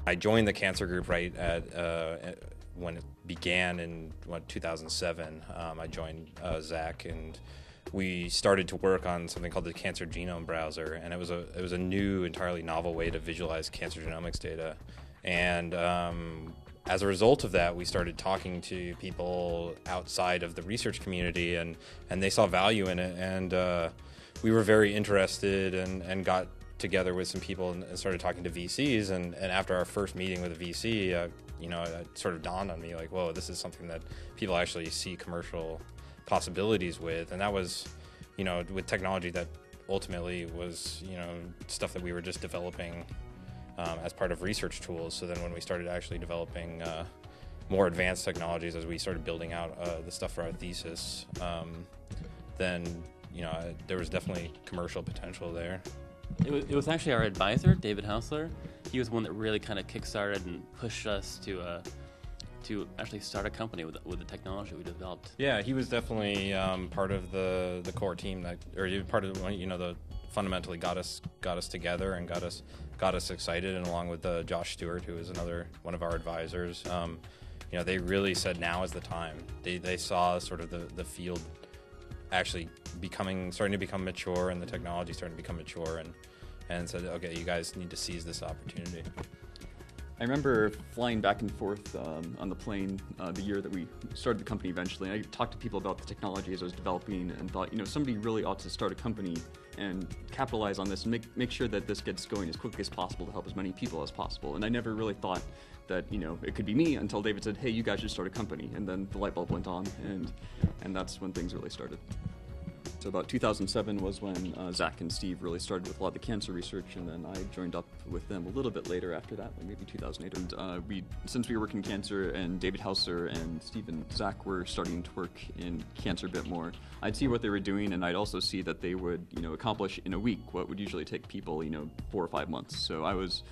I joined the cancer group right at when it began in 2007. I joined Zack, and we started to work on something called the Cancer Genome Browser, and it was a new, entirely novel way to visualize cancer genomics data. And as a result of that, we started talking to people outside of the research community, and they saw value in it, and we were very interested and got together with some people and started talking to VCs, and after our first meeting with a VC, it sort of dawned on me, like, whoa, this is something that people actually see commercial possibilities with. And that was, with technology that ultimately was, stuff that we were just developing as part of research tools. So then when we started actually developing more advanced technologies, as we started building out the stuff for our thesis, then there was definitely commercial potential there. It was actually our advisor, David Hausler. He was the one that really kind of kickstarted and pushed us to actually start a company with the technology we developed. Yeah, he was definitely part of the core team part of the fundamentally got us together and got us excited, and along with Josh Stewart, who is another one of our advisors. They really said now is the time. They saw sort of the field actually starting to become mature, and the technology starting to become mature, and said, okay, you guys need to seize this opportunity. I remember flying back and forth on the plane the year that we started the company eventually. And I talked to people about the technology as I was developing and thought, somebody really ought to start a company and capitalize on this and make sure that this gets going as quickly as possible to help as many people as possible. And I never really thought that, it could be me until David said, hey, you guys should start a company. And then the light bulb went on, and that's when things really started. So about 2007 was when Zack and Steve really started with a lot of the cancer research, and then I joined up with them a little bit later after that, like maybe 2008. And since we were working in cancer, and David Hausler and Steve and Zack were starting to work in cancer a bit more, I'd see what they were doing, and I'd also see that they would, accomplish in a week what would usually take people, 4 or 5 months. So I was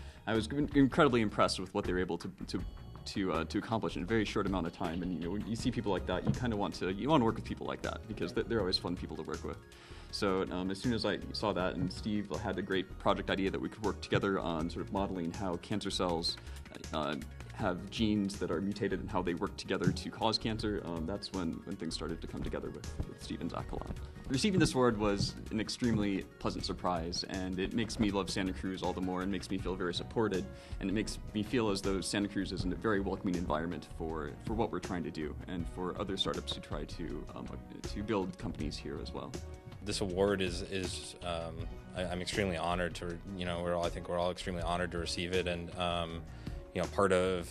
incredibly impressed with what they were able to accomplish in a very short amount of time. And when you see people like that, you kind of want to work with people like that, because they're always fun people to work with. So as soon as I saw that, and Steve had a great project idea that we could work together on sort of modeling how cancer cells have genes that are mutated and how they work together to cause cancer, that's when things started to come together with Steve and Zack a lot. Receiving this award was an extremely pleasant surprise, and it makes me love Santa Cruz all the more, and makes me feel very supported, and it makes me feel as though Santa Cruz is a very welcoming environment for what we're trying to do, and for other startups who try to build companies here as well. This award is I'm extremely honored to, I think we're all extremely honored to receive it, and part of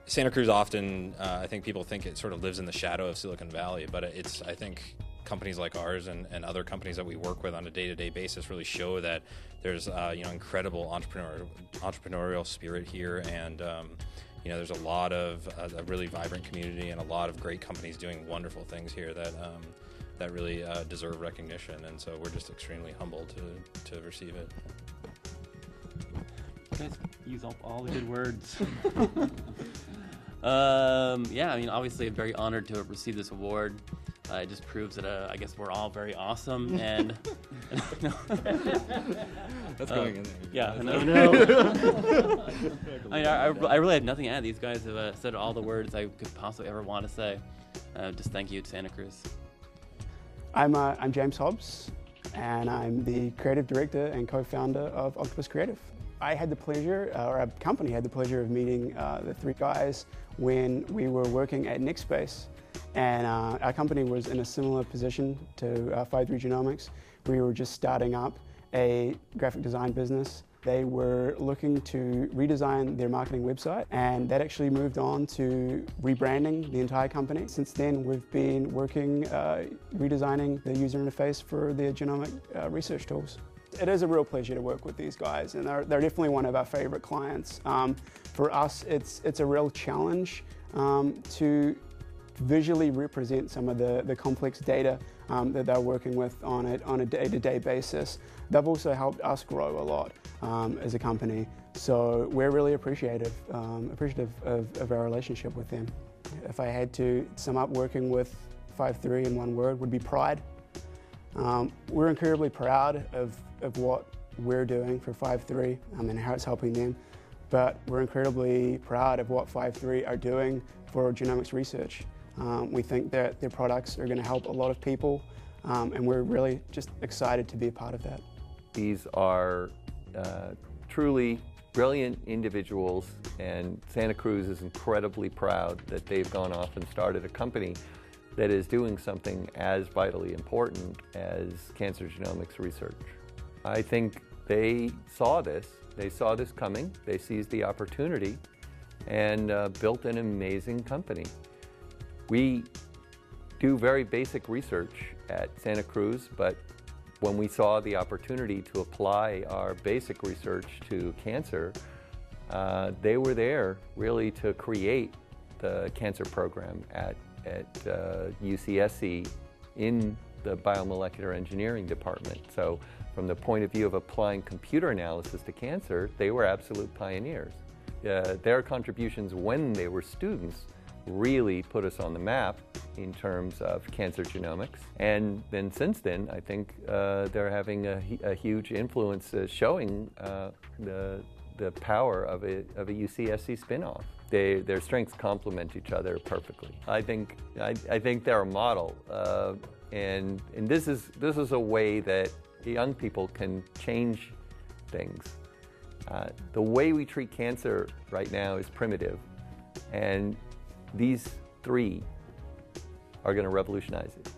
Santa Cruz often, I think people think it sort of lives in the shadow of Silicon Valley, but I think companies like ours and other companies that we work with on a day-to-day basis really show that there's incredible entrepreneurial spirit here, and there's a lot of a really vibrant community and a lot of great companies doing wonderful things here that really deserve recognition, and so we're just extremely humbled to receive it. You guys use up all the good words. Obviously I'm very honored to have received this award. It just proves that I guess we're all very awesome, and that's going in there. Yeah, no. I really have nothing to add. These guys have said all the words I could possibly ever want to say. Just thank you to Santa Cruz. I'm James Hobbs, and I'm the creative director and co-founder of Octopus Creative. I had the pleasure, or our company had the pleasure of meeting the three guys when we were working at NextSpace. And our company was in a similar position to Five3 Genomics. We were just starting up a graphic design business. They were looking to redesign their marketing website, and that actually moved on to rebranding the entire company. Since then, we've been working redesigning the user interface for their genomic research tools. It is a real pleasure to work with these guys, and they're definitely one of our favorite clients. For us, it's a real challenge to visually represent some of the complex data that they're working with on a day-to-day basis. They've also helped us grow a lot as a company, so we're really appreciative of our relationship with them. If I had to sum up working with Five3 in one word, would be pride. We're incredibly proud of what we're doing for Five3 and how it's helping them. but we're incredibly proud of what Five3 are doing for genomics research. We think that their products are going to help a lot of people, and we're really just excited to be a part of that. These are truly brilliant individuals, and Santa Cruz is incredibly proud that they've gone off and started a company that is doing something as vitally important as cancer genomics research. I think they saw this coming, they seized the opportunity, and built an amazing company. We do very basic research at Santa Cruz, but when we saw the opportunity to apply our basic research to cancer, they were there really to create the cancer program at UCSC in the biomolecular engineering department. So from the point of view of applying computer analysis to cancer, they were absolute pioneers. Their contributions when they were students really put us on the map in terms of cancer genomics. And then since then, I think they're having a huge influence showing the power of a UCSC spinoff. Their strengths complement each other perfectly. I think they're a model, and this is a way that young people can change things. The way we treat cancer right now is primitive, and these three are going to revolutionize it.